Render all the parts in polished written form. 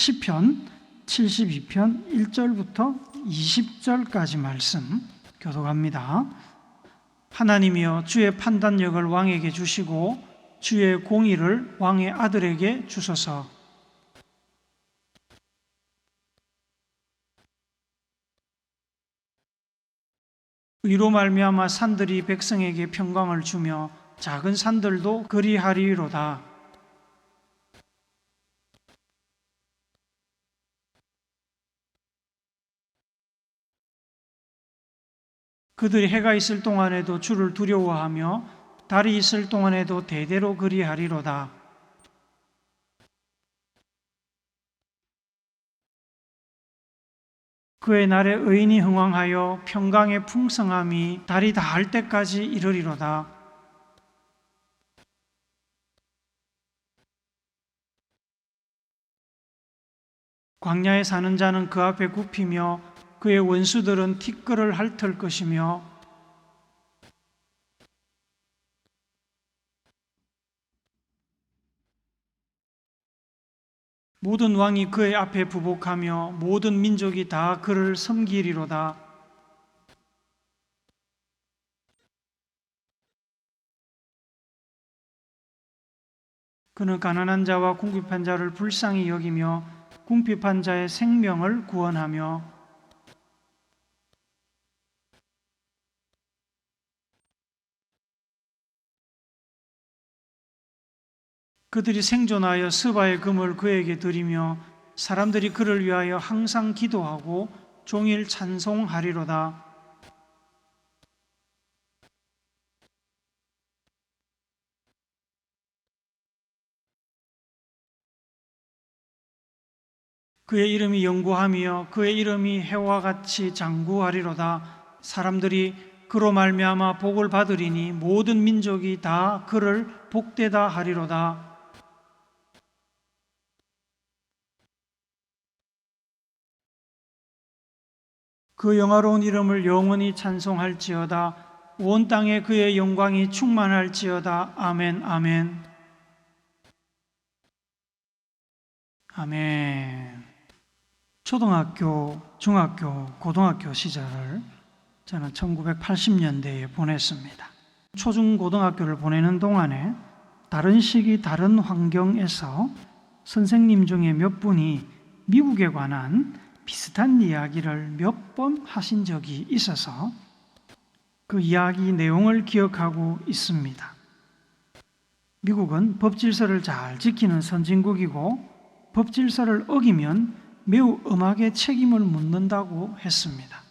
시편 72편 1절부터 20절까지 말씀 교독합니다. 하나님이여, 주의 판단력을 왕에게 주시고 주의 공의를 왕의 아들에게 주소서. 의로 말미암아 산들이 백성에게 평강을 주며 작은 산들도 그리하리로다. 그들이 해가 있을 동안에도 주를 두려워하며 달이 있을 동안에도 대대로 그리하리로다. 그의 날에 의인이 흥왕하여 평강의 풍성함이 달이 다할 때까지 이르리로다. 광야에 사는 자는 그 앞에 굽히며 그의 원수들은 티끌을 핥을 것이며 모든 왕이 그의 앞에 부복하며 모든 민족이 다 그를 섬기리로다. 그는 가난한 자와 궁핍한 자를 불쌍히 여기며 궁핍한 자의 생명을 구원하며 그들이 생존하여 스바의 금을 그에게 드리며 사람들이 그를 위하여 항상 기도하고 종일 찬송하리로다. 그의 이름이 영구하며 그의 이름이 해와 같이 장구하리로다. 사람들이 그로 말미암아 복을 받으리니 모든 민족이 다 그를 복되다 하리로다. 그 영화로운 이름을 영원히 찬송할지어다. 온 땅에 그의 영광이 충만할지어다. 아멘, 아멘. 아멘. 초등학교, 중학교, 고등학교 시절을 저는 1980년대에 보냈습니다. 초중고등학교를 보내는 동안에 다른 시기 다른 환경에서 선생님 중에 몇 분이 미국에 관한 비슷한 이야기를 몇 번 하신 적이 있어서 그 이야기 내용을 기억하고 있습니다. 미국은 법질서를 잘 지키는 선진국이고 법질서를 어기면 매우 엄하게 책임을 묻는다고 했습니다.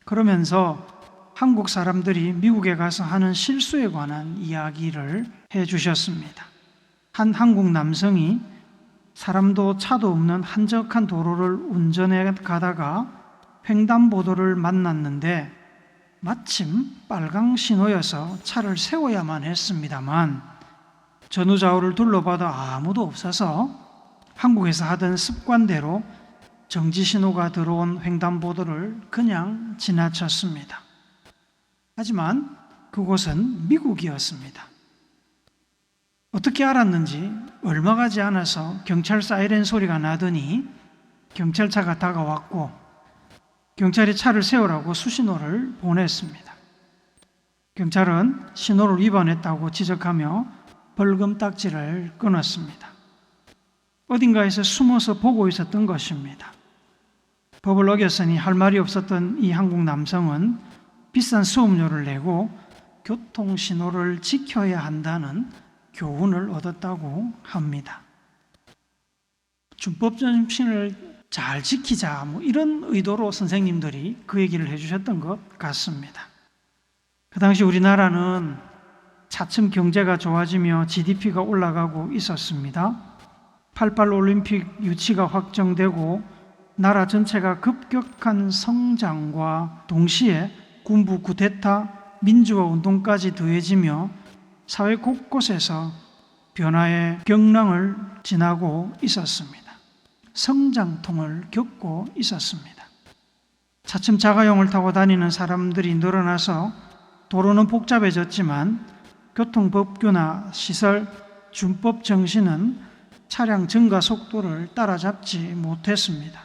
그러면서 한국 사람들이 미국에 가서 하는 실수에 관한 이야기를 해주셨습니다. 한 한국 남성이 사람도 차도 없는 한적한 도로를 운전해 가다가 횡단보도를 만났는데 마침 빨강 신호여서 차를 세워야만 했습니다만 전후좌우를 둘러봐도 아무도 없어서 한국에서 하던 습관대로 정지신호가 들어온 횡단보도를 그냥 지나쳤습니다. 하지만 그곳은 미국이었습니다. 어떻게 알았는지 얼마 가지 않아서 경찰 사이렌 소리가 나더니 경찰차가 다가왔고 경찰이 차를 세우라고 수신호를 보냈습니다. 경찰은 신호를 위반했다고 지적하며 벌금 딱지를 끊었습니다. 어딘가에서 숨어서 보고 있었던 것입니다. 법을 어겼으니 할 말이 없었던 이 한국 남성은 비싼 수업료를 내고 교통신호를 지켜야 한다는 교훈을 얻었다고 합니다. 준법 정신을 잘 지키자 이런 의도로 선생님들이 그 얘기를 해주셨던 것 같습니다. 그 당시 우리나라는 차츰 경제가 좋아지며 GDP가 올라가고 있었습니다. 88 올림픽 유치가 확정되고 나라 전체가 급격한 성장과 동시에 군부 쿠데타, 민주화 운동까지 더해지며 사회 곳곳에서 변화의 경랑을 지나고 있었습니다. 성장통을 겪고 있었습니다. 차츰 자가용을 타고 다니는 사람들이 늘어나서 도로는 복잡해졌지만 교통법규나 시설, 준법 정신은 차량 증가 속도를 따라잡지 못했습니다.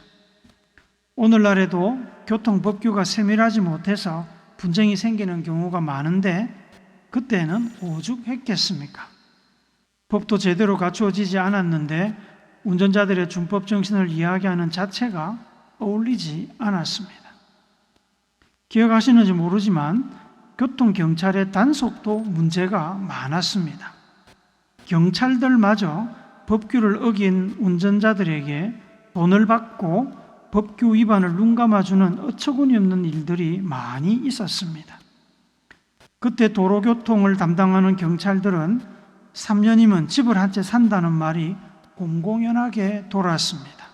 오늘날에도 교통법규가 세밀하지 못해서 분쟁이 생기는 경우가 많은데 그때는 오죽했겠습니까? 법도 제대로 갖추어지지 않았는데 운전자들의 준법 정신을 이야기하는 자체가 어울리지 않았습니다. 기억하시는지 모르지만 교통경찰의 단속도 문제가 많았습니다. 경찰들마저 법규를 어긴 운전자들에게 돈을 받고 법규 위반을 눈감아주는 어처구니 없는 일들이 많이 있었습니다. 그때 도로교통을 담당하는 경찰들은 3년이면 집을 한 채 산다는 말이 공공연하게 돌았습니다.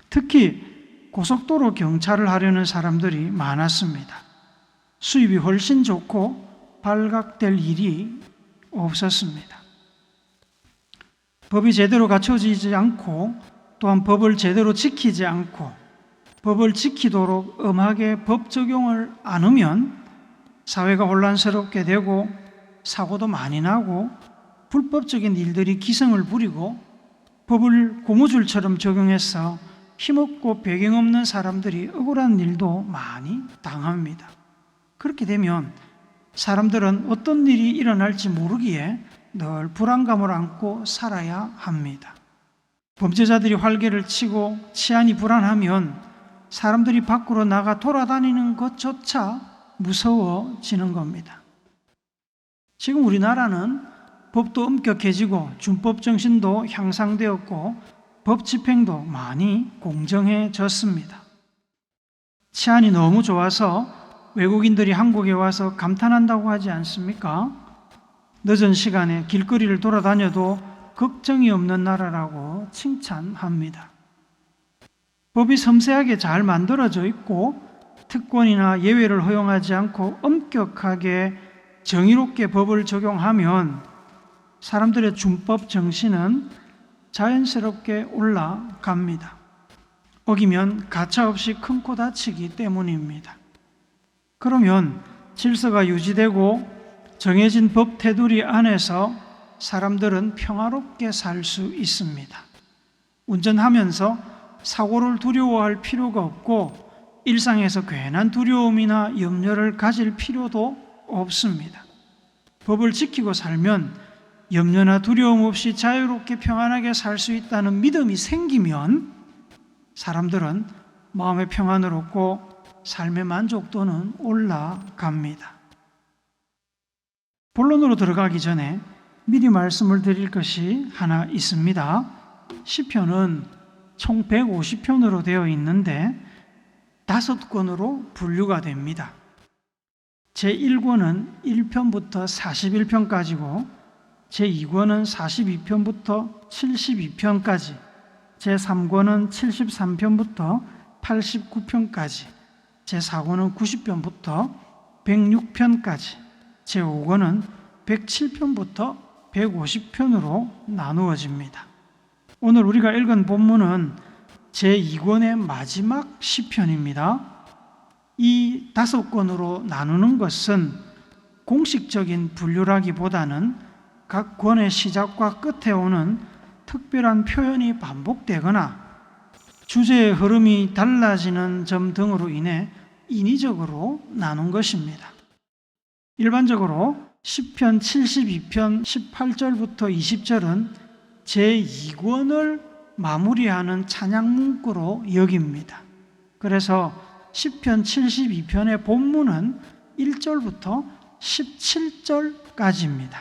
특히 고속도로 경찰을 하려는 사람들이 많았습니다. 수입이 훨씬 좋고 발각될 일이 없었습니다. 법이 제대로 갖춰지지 않고 또한 법을 제대로 지키지 않고 법을 지키도록 엄하게 법 적용을 안 하면 사회가 혼란스럽게 되고 사고도 많이 나고 불법적인 일들이 기승을 부리고 법을 고무줄처럼 적용해서 힘없고 배경 없는 사람들이 억울한 일도 많이 당합니다. 그렇게 되면 사람들은 어떤 일이 일어날지 모르기에 늘 불안감을 안고 살아야 합니다. 범죄자들이 활개를 치고 치안이 불안하면 사람들이 밖으로 나가 돌아다니는 것조차 무서워지는 겁니다. 지금 우리나라는 법도 엄격해지고 준법 정신도 향상되었고 법 집행도 많이 공정해졌습니다. 치안이 너무 좋아서 외국인들이 한국에 와서 감탄한다고 하지 않습니까? 늦은 시간에 길거리를 돌아다녀도 걱정이 없는 나라라고 칭찬합니다. 법이 섬세하게 잘 만들어져 있고 특권이나 예외를 허용하지 않고 엄격하게 정의롭게 법을 적용하면 사람들의 준법 정신은 자연스럽게 올라갑니다. 어기면 가차없이 큰 코 다치기 때문입니다. 그러면 질서가 유지되고 정해진 법 테두리 안에서 사람들은 평화롭게 살 수 있습니다. 운전하면서 사고를 두려워할 필요가 없고 일상에서 괜한 두려움이나 염려를 가질 필요도 없습니다. 법을 지키고 살면 염려나 두려움 없이 자유롭게 평안하게 살 수 있다는 믿음이 생기면 사람들은 마음의 평안을 얻고 삶의 만족도는 올라갑니다. 본론으로 들어가기 전에 미리 말씀을 드릴 것이 하나 있습니다. 시편은 총 150편으로 되어 있는데 5권으로 분류가 됩니다. 제1권은 1편부터 41편까지고 제2권은 42편부터 72편까지, 제3권은 73편부터 89편까지, 제4권은 90편부터 106편까지, 제5권은 107편부터 150편으로 나누어집니다. 오늘 우리가 읽은 본문은 제2권의 마지막 시편입니다. 이 5권으로 나누는 것은 공식적인 분류라기보다는 각 권의 시작과 끝에 오는 특별한 표현이 반복되거나 주제의 흐름이 달라지는 점 등으로 인해 인위적으로 나눈 것입니다. 일반적으로 시편 72편 18절부터 20절은 제2권을 마무리하는 찬양 문구로 여깁니다. 그래서 시편 72편의 본문은 1절부터 17절까지입니다.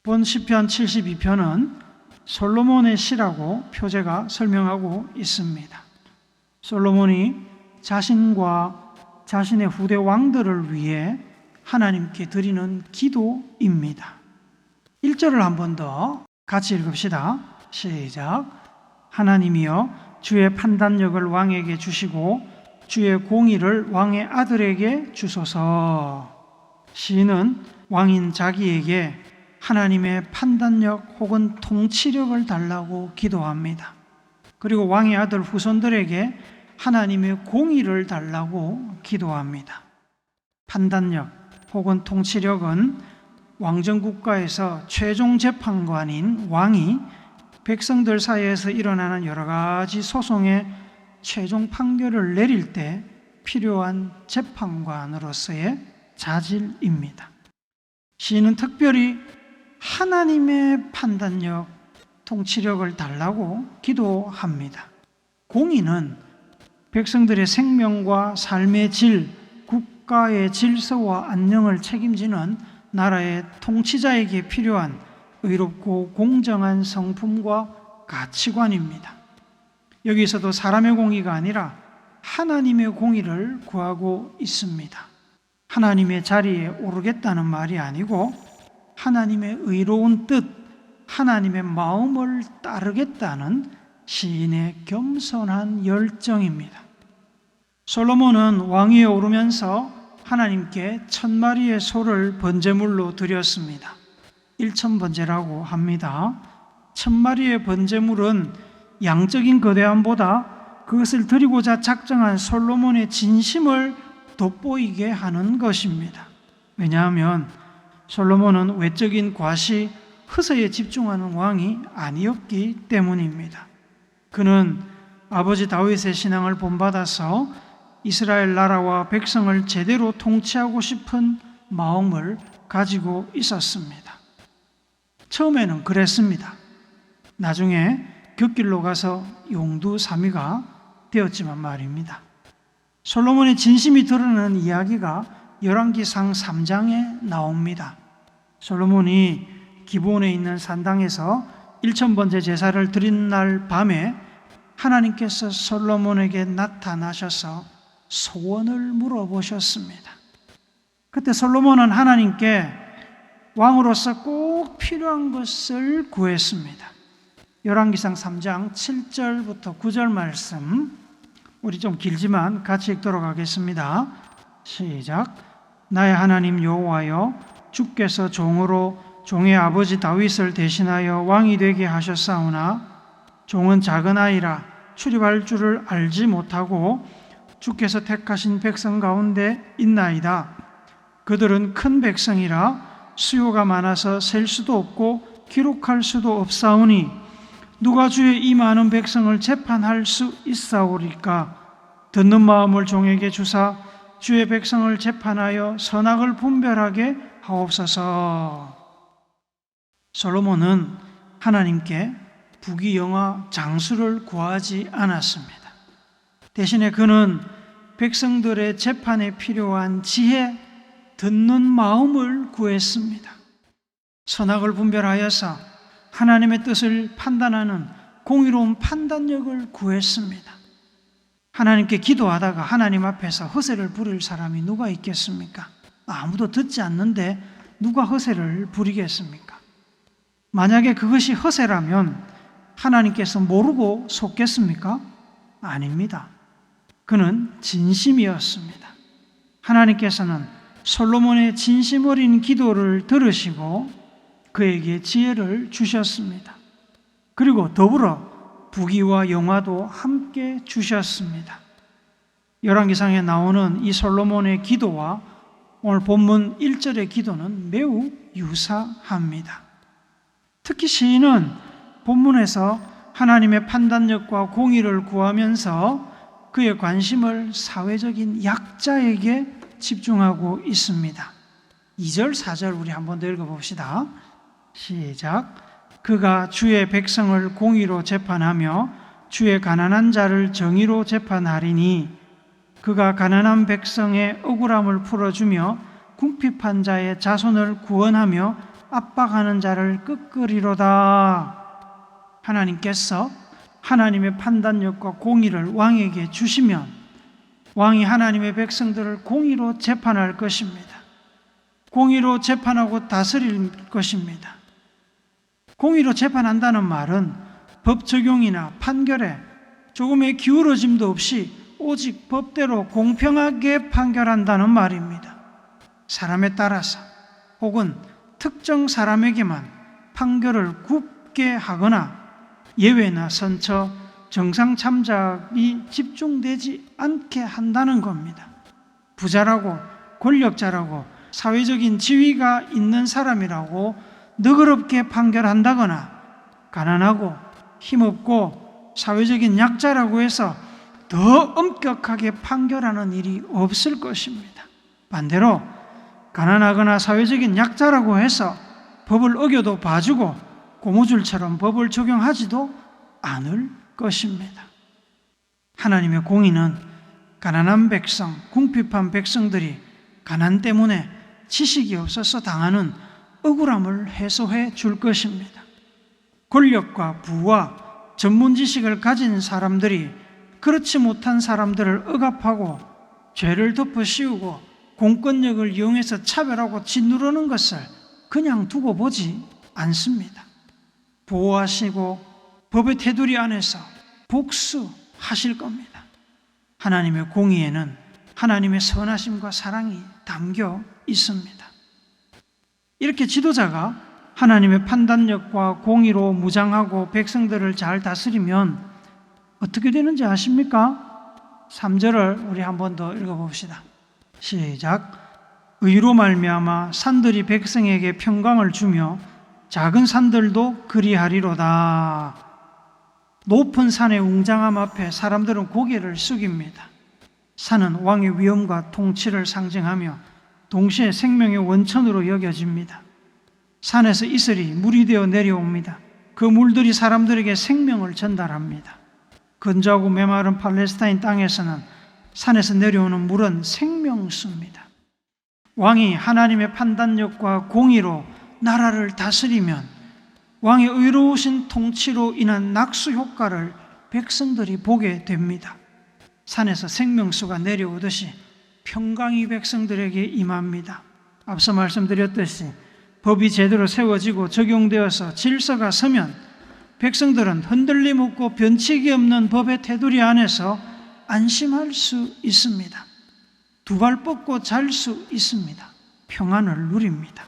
본 시편 72편은 솔로몬의 시라고 표제가 설명하고 있습니다. 솔로몬이 자신과 자신의 후대 왕들을 위해 하나님께 드리는 기도입니다. 1절을 한 번 더 같이 읽읍시다. 시작. 하나님이여 주의 판단력을 왕에게 주시고 주의 공의를 왕의 아들에게 주소서. 시인은 왕인 자기에게 하나님의 판단력 혹은 통치력을 달라고 기도합니다. 그리고 왕의 아들 후손들에게 하나님의 공의를 달라고 기도합니다. 판단력 혹은 통치력은 왕정국가에서 최종 재판관인 왕이 백성들 사이에서 일어나는 여러 가지 소송의 최종 판결을 내릴 때 필요한 재판관으로서의 자질입니다. 시인은 특별히 하나님의 판단력, 통치력을 달라고 기도합니다. 공의는 백성들의 생명과 삶의 질, 국가의 질서와 안녕을 책임지는 나라의 통치자에게 필요한 의롭고 공정한 성품과 가치관입니다. 여기서도 사람의 공의가 아니라 하나님의 공의를 구하고 있습니다. 하나님의 자리에 오르겠다는 말이 아니고 하나님의 의로운 뜻, 하나님의 마음을 따르겠다는 시인의 겸손한 열정입니다. 솔로몬은 왕위에 오르면서 하나님께 1000마리의 소를 번제물로 드렸습니다. 1000번제라고 합니다. 1000마리의 번제물은 양적인 거대함보다 그것을 드리고자 작정한 솔로몬의 진심을 돋보이게 하는 것입니다. 왜냐하면 솔로몬은 외적인 과시, 허세에 집중하는 왕이 아니었기 때문입니다. 그는 아버지 다윗의 신앙을 본받아서 이스라엘 나라와 백성을 제대로 통치하고 싶은 마음을 가지고 있었습니다. 처음에는 그랬습니다. 나중에 곁길로 가서 용두사미가 되었지만 말입니다. 솔로몬의 진심이 드러나는 이야기가 열왕기상 3장에 나옵니다. 솔로몬이 기브온에 있는 산당에서 1000번째 제사를 드린 날 밤에 하나님께서 솔로몬에게 나타나셔서 소원을 물어보셨습니다. 그때 솔로몬은 하나님께 왕으로서 꼭 필요한 것을 구했습니다. 열왕기상 3장 7절부터 9절 말씀, 우리 좀 길지만 같이 읽도록 하겠습니다. 시작. 나의 하나님 여호와여, 주께서 종으로 종의 아버지 다윗을 대신하여 왕이 되게 하셨사오나 종은 작은 아이라 출입할 줄을 알지 못하고 주께서 택하신 백성 가운데 있나이다. 그들은 큰 백성이라 수요가 많아서 셀 수도 없고 기록할 수도 없사오니 누가 주의 이 많은 백성을 재판할 수 있사오리까? 듣는 마음을 종에게 주사 주의 백성을 재판하여 선악을 분별하게 하옵소서. 솔로몬은 하나님께 부귀영화 장수를 구하지 않았습니다. 대신에 그는 백성들의 재판에 필요한 지혜, 듣는 마음을 구했습니다. 선악을 분별하여서 하나님의 뜻을 판단하는 공의로운 판단력을 구했습니다. 하나님께 기도하다가 하나님 앞에서 허세를 부릴 사람이 누가 있겠습니까? 아무도 듣지 않는데 누가 허세를 부리겠습니까? 만약에 그것이 허세라면 하나님께서 모르고 속겠습니까? 아닙니다. 그는 진심이었습니다. 하나님께서는 솔로몬의 진심 어린 기도를 들으시고 그에게 지혜를 주셨습니다. 그리고 더불어 부귀와 영화도 함께 주셨습니다. 열왕기상에 나오는 이 솔로몬의 기도와 오늘 본문 1절의 기도는 매우 유사합니다. 특히 시인은 본문에서 하나님의 판단력과 공의를 구하면서 그의 관심을 사회적인 약자에게 집중하고 있습니다. 2절, 4절 우리 한번 더 읽어봅시다. 시작. 그가 주의 백성을 공의로 재판하며 주의 가난한 자를 정의로 재판하리니 그가 가난한 백성의 억울함을 풀어주며 궁핍한 자의 자손을 구원하며 압박하는 자를 끄끄리로다. 하나님께서 하나님의 판단력과 공의를 왕에게 주시면 왕이 하나님의 백성들을 공의로 재판할 것입니다. 공의로 재판하고 다스릴 것입니다. 공의로 재판한다는 말은 법 적용이나 판결에 조금의 기울어짐도 없이 오직 법대로 공평하게 판결한다는 말입니다. 사람에 따라서 혹은 특정 사람에게만 판결을 굽게 하거나 예외나 선처, 정상 참작이 집중되지 않게 한다는 겁니다. 부자라고 권력자라고 사회적인 지위가 있는 사람이라고 너그럽게 판결한다거나 가난하고 힘없고 사회적인 약자라고 해서 더 엄격하게 판결하는 일이 없을 것입니다. 반대로 가난하거나 사회적인 약자라고 해서 법을 어겨도 봐주고 고무줄처럼 법을 적용하지도 않을 것입니다. 하나님의 공의는 가난한 백성, 궁핍한 백성들이 가난 때문에 지식이 없어서 당하는 억울함을 해소해 줄 것입니다. 권력과 부와 전문 지식을 가진 사람들이 그렇지 못한 사람들을 억압하고 죄를 덮어 씌우고 공권력을 이용해서 차별하고 짓누르는 것을 그냥 두고 보지 않습니다. 보호하시고 법의 테두리 안에서 복수하실 겁니다. 하나님의 공의에는 하나님의 선하심과 사랑이 담겨 있습니다. 이렇게 지도자가 하나님의 판단력과 공의로 무장하고 백성들을 잘 다스리면 어떻게 되는지 아십니까? 3절을 우리 한 번 더 읽어봅시다. 시작. 의로 말미암아 산들이 백성에게 평강을 주며 작은 산들도 그리하리로다. 높은 산의 웅장함 앞에 사람들은 고개를 숙입니다. 산은 왕의 위엄과 통치를 상징하며 동시에 생명의 원천으로 여겨집니다. 산에서 이슬이 물이 되어 내려옵니다. 그 물들이 사람들에게 생명을 전달합니다. 건조하고 메마른 팔레스타인 땅에서는 산에서 내려오는 물은 생명수입니다. 왕이 하나님의 판단력과 공의로 나라를 다스리면 왕의 의로우신 통치로 인한 낙수 효과를 백성들이 보게 됩니다. 산에서 생명수가 내려오듯이 평강이 백성들에게 임합니다. 앞서 말씀드렸듯이 법이 제대로 세워지고 적용되어서 질서가 서면 백성들은 흔들림 없고 변칙이 없는 법의 테두리 안에서 안심할 수 있습니다. 두 발 뻗고 잘 수 있습니다. 평안을 누립니다.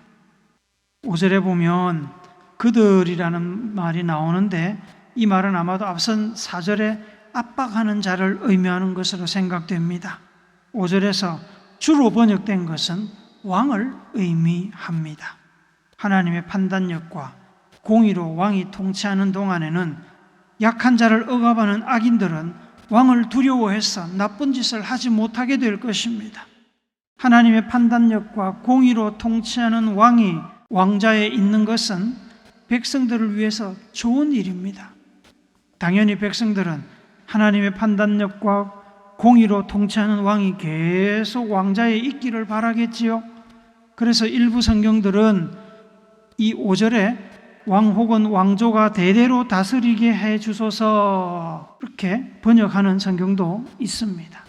5절에 보면 그들이라는 말이 나오는데 이 말은 아마도 앞선 4절에 압박하는 자를 의미하는 것으로 생각됩니다. 5절에서 주로 번역된 것은 왕을 의미합니다. 하나님의 판단력과 공의로 왕이 통치하는 동안에는 약한 자를 억압하는 악인들은 왕을 두려워해서 나쁜 짓을 하지 못하게 될 것입니다. 하나님의 판단력과 공의로 통치하는 왕이 왕자에 있는 것은 백성들을 위해서 좋은 일입니다. 당연히 백성들은 하나님의 판단력과 공의로 통치하는 왕이 계속 왕자에 있기를 바라겠지요. 그래서 일부 성경들은 이 5절에 왕 혹은 왕조가 대대로 다스리게 해 주소서 이렇게 번역하는 성경도 있습니다.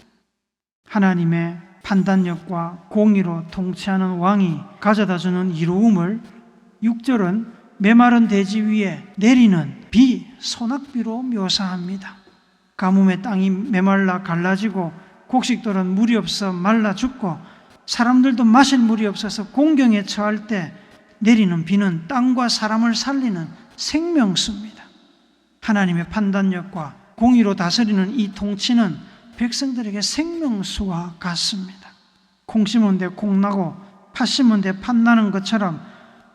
하나님의 판단력과 공의로 통치하는 왕이 가져다주는 이로움을 6절은 메마른 대지 위에 내리는 비, 소낙비로 묘사합니다. 가뭄의 땅이 메말라 갈라지고 곡식들은 물이 없어 말라 죽고 사람들도 마실 물이 없어서 공경에 처할 때 내리는 비는 땅과 사람을 살리는 생명수입니다. 하나님의 판단력과 공의로 다스리는 이 통치는 백성들에게 생명수와 같습니다. 콩 심은 데 콩 나고 팥 심은 데 팥 나는 것처럼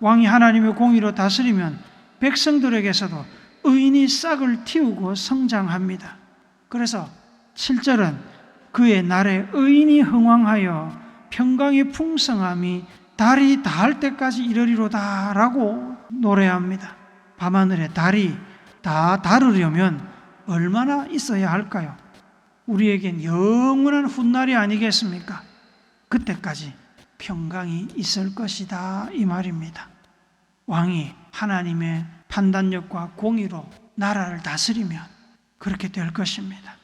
왕이 하나님의 공의로 다스리면 백성들에게서도 의인이 싹을 틔우고 성장합니다. 그래서 7절은 그의 날에 의인이 흥왕하여 평강의 풍성함이 달이 닿을 때까지 이르리로다 라고 노래합니다. 밤하늘에 달이 다 다르려면 얼마나 있어야 할까요? 우리에겐 영원한 훗날이 아니겠습니까? 그때까지 평강이 있을 것이다 이 말입니다. 왕이 하나님의 판단력과 공의로 나라를 다스리면 그렇게 될 것입니다.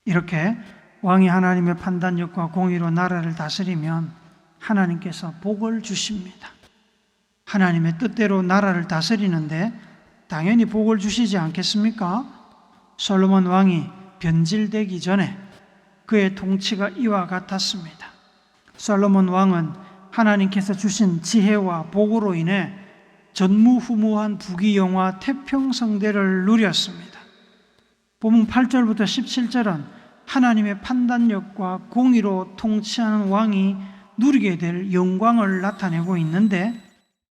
이렇게 왕이 하나님의 판단력과 공의로 나라를 다스리면 하나님께서 복을 주십니다. 하나님의 뜻대로 나라를 다스리는데 당연히 복을 주시지 않겠습니까? 솔로몬 왕이 변질되기 전에 그의 통치가 이와 같았습니다. 솔로몬 왕은 하나님께서 주신 지혜와 복으로 인해 전무후무한 부귀영화 태평성대를 누렸습니다. 본문 8절부터 17절은 하나님의 판단력과 공의로 통치하는 왕이 누리게 될 영광을 나타내고 있는데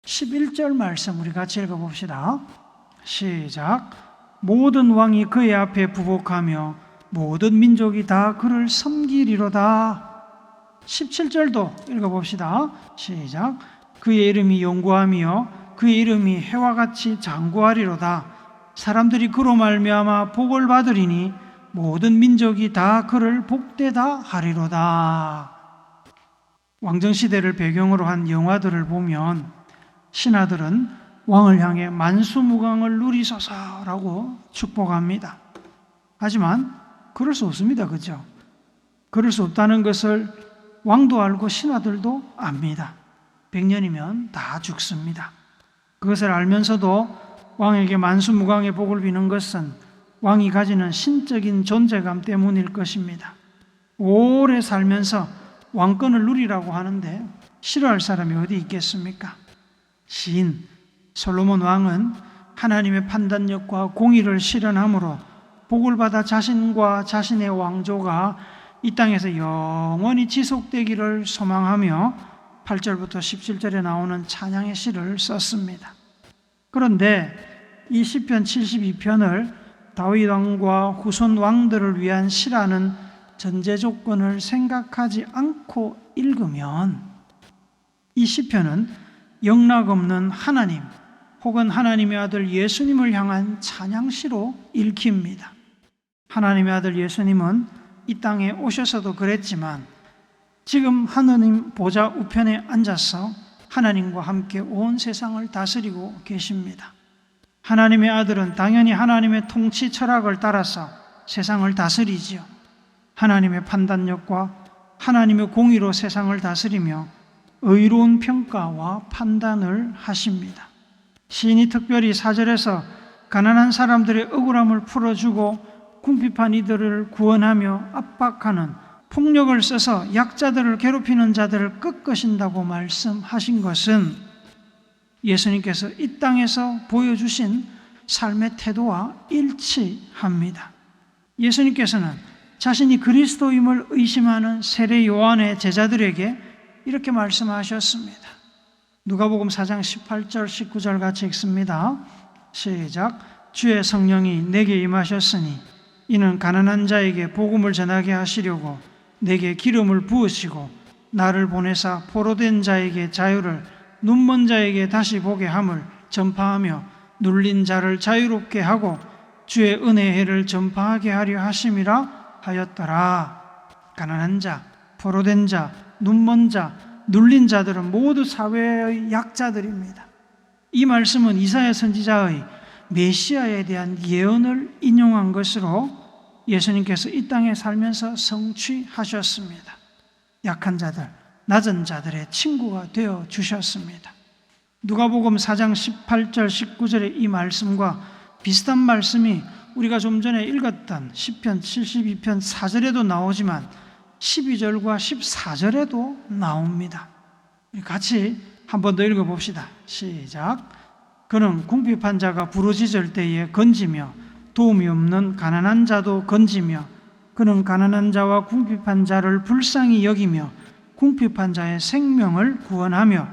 11절 말씀 우리 같이 읽어봅시다. 시작. 모든 왕이 그의 앞에 부복하며 모든 민족이 다 그를 섬기리로다. 17절도 읽어봅시다. 시작. 그의 이름이 영구하며 그의 이름이 해와 같이 장구하리로다. 사람들이 그로 말미암아 복을 받으리니 모든 민족이 다 그를 복되다 하리로다. 왕정시대를 배경으로 한 영화들을 보면 신하들은 왕을 향해 만수무강을 누리소서라고 축복합니다. 하지만 그럴 수 없습니다. 그죠? 그럴 수 없다는 것을 왕도 알고 신하들도 압니다. 100년이면 다 죽습니다. 그것을 알면서도 왕에게 만수무강의 복을 비는 것은 왕이 가지는 신적인 존재감 때문일 것입니다. 오래 살면서 왕권을 누리라고 하는데 싫어할 사람이 어디 있겠습니까? 시인 솔로몬 왕은 하나님의 판단력과 공의를 실현함으로 복을 받아 자신과 자신의 왕조가 이 땅에서 영원히 지속되기를 소망하며 8절부터 17절에 나오는 찬양의 시를 썼습니다. 그런데 이 시편 72편을 다윗 왕과 후손 왕들을 위한 시라는 전제 조건을 생각하지 않고 읽으면 이 시편은 영락없는 하나님 혹은 하나님의 아들 예수님을 향한 찬양시로 읽힙니다. 하나님의 아들 예수님은 이 땅에 오셔서도 그랬지만 지금 하느님 보좌 우편에 앉아서 하나님과 함께 온 세상을 다스리고 계십니다. 하나님의 아들은 당연히 하나님의 통치 철학을 따라서 세상을 다스리지요. 하나님의 판단력과 하나님의 공의로 세상을 다스리며 의로운 평가와 판단을 하십니다. 시인이 특별히 4절에서 가난한 사람들의 억울함을 풀어주고 궁핍한 이들을 구원하며 압박하는 폭력을 써서 약자들을 괴롭히는 자들을 꺾으신다고 말씀하신 것은 예수님께서 이 땅에서 보여주신 삶의 태도와 일치합니다. 예수님께서는 자신이 그리스도임을 의심하는 세례 요한의 제자들에게 이렇게 말씀하셨습니다. 누가복음 4장 18절 19절 같이 읽습니다. 시작. 주의 성령이 내게 임하셨으니 이는 가난한 자에게 복음을 전하게 하시려고 내게 기름을 부으시고 나를 보내사 포로된 자에게 자유를 눈먼 자에게 다시 보게 함을 전파하며 눌린 자를 자유롭게 하고 주의 은혜의 해를 전파하게 하려 하심이라 하였더라. 가난한 자, 포로된 자, 눈먼 자, 눌린 자들은 모두 사회의 약자들입니다. 이 말씀은 이사야 선지자의 메시아에 대한 예언을 인용한 것으로 예수님께서 이 땅에 살면서 성취하셨습니다. 약한 자들, 낮은 자들의 친구가 되어 주셨습니다. 누가복음 4장 18절 19절의 이 말씀과 비슷한 말씀이 우리가 좀 전에 읽었던 시편 72편 4절에도 나오지만 12절과 14절에도 나옵니다. 우리 같이 한 번 더 읽어봅시다. 시작. 그는 궁핍한 자가 부르짖을 때에 건지며 도움이 없는 가난한 자도 건지며 그는 가난한 자와 궁핍한 자를 불쌍히 여기며 궁핍한 자의 생명을 구원하며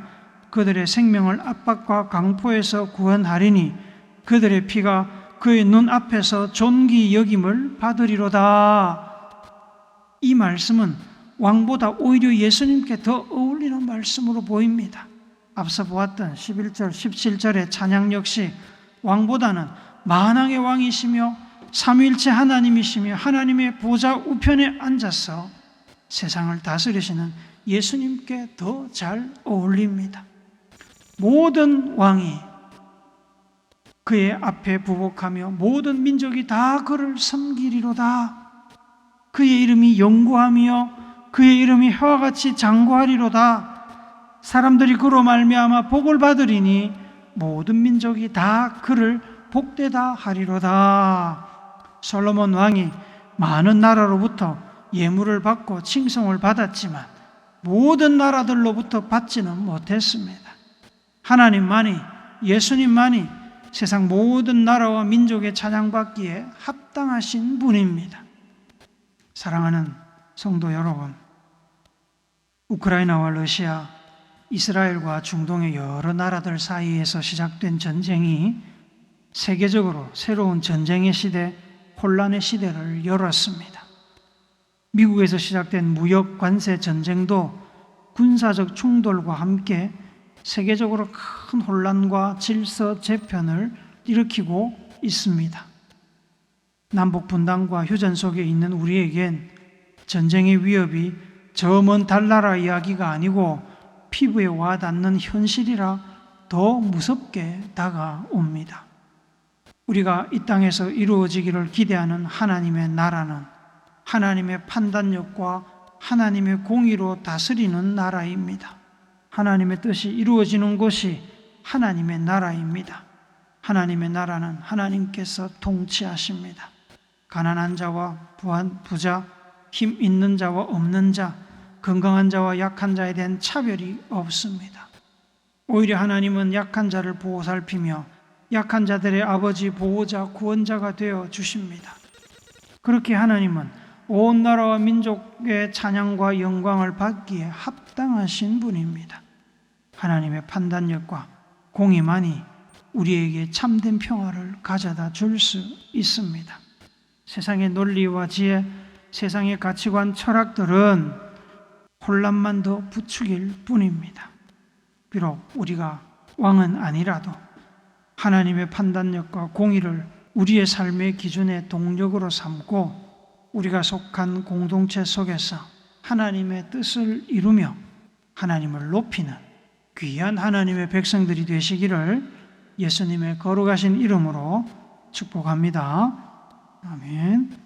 그들의 생명을 압박과 강포에서 구원하리니 그들의 피가 그의 눈앞에서 존귀 여김을 받으리로다. 이 말씀은 왕보다 오히려 예수님께 더 어울리는 말씀으로 보입니다. 앞서 보았던 11절, 17절의 찬양 역시 왕보다는 만왕의 왕이시며 삼위일체 하나님이시며 하나님의 보좌 우편에 앉아서 세상을 다스리시는 예수님께 더 잘 어울립니다. 모든 왕이 그의 앞에 부복하며 모든 민족이 다 그를 섬기리로다. 그의 이름이 영구하며 그의 이름이 해와 같이 장구하리로다. 사람들이 그로 말미암아 복을 받으리니 모든 민족이 다 그를 복되다 하리로다. 솔로몬 왕이 많은 나라로부터 예물을 받고 칭송을 받았지만 모든 나라들로부터 받지는 못했습니다. 하나님만이, 예수님만이 세상 모든 나라와 민족의 찬양받기에 합당하신 분입니다. 사랑하는 성도 여러분, 우크라이나와 러시아, 이스라엘과 중동의 여러 나라들 사이에서 시작된 전쟁이 세계적으로 새로운 전쟁의 시대, 혼란의 시대를 열었습니다. 미국에서 시작된 무역 관세 전쟁도 군사적 충돌과 함께 세계적으로 큰 혼란과 질서 재편을 일으키고 있습니다. 남북 분단과 휴전 속에 있는 우리에겐 전쟁의 위협이 저 먼 달나라 이야기가 아니고 피부에 와닿는 현실이라 더 무섭게 다가옵니다. 우리가 이 땅에서 이루어지기를 기대하는 하나님의 나라는 하나님의 판단력과 하나님의 공의로 다스리는 나라입니다. 하나님의 뜻이 이루어지는 곳이 하나님의 나라입니다. 하나님의 나라는 하나님께서 통치하십니다. 가난한 자와 부자, 힘 있는 자와 없는 자, 건강한 자와 약한 자에 대한 차별이 없습니다. 오히려 하나님은 약한 자를 보살피며 약한 자들의 아버지, 보호자, 구원자가 되어 주십니다. 그렇게 하나님은 온 나라와 민족의 찬양과 영광을 받기에 합당하신 분입니다. 하나님의 판단력과 공의만이 우리에게 참된 평화를 가져다 줄 수 있습니다. 세상의 논리와 지혜, 세상의 가치관, 철학들은 혼란만 더 부추길 뿐입니다. 비록 우리가 왕은 아니라도 하나님의 판단력과 공의를 우리의 삶의 기준의 동력으로 삼고 우리가 속한 공동체 속에서 하나님의 뜻을 이루며 하나님을 높이는 귀한 하나님의 백성들이 되시기를 예수님의 거룩하신 이름으로 축복합니다. 아멘.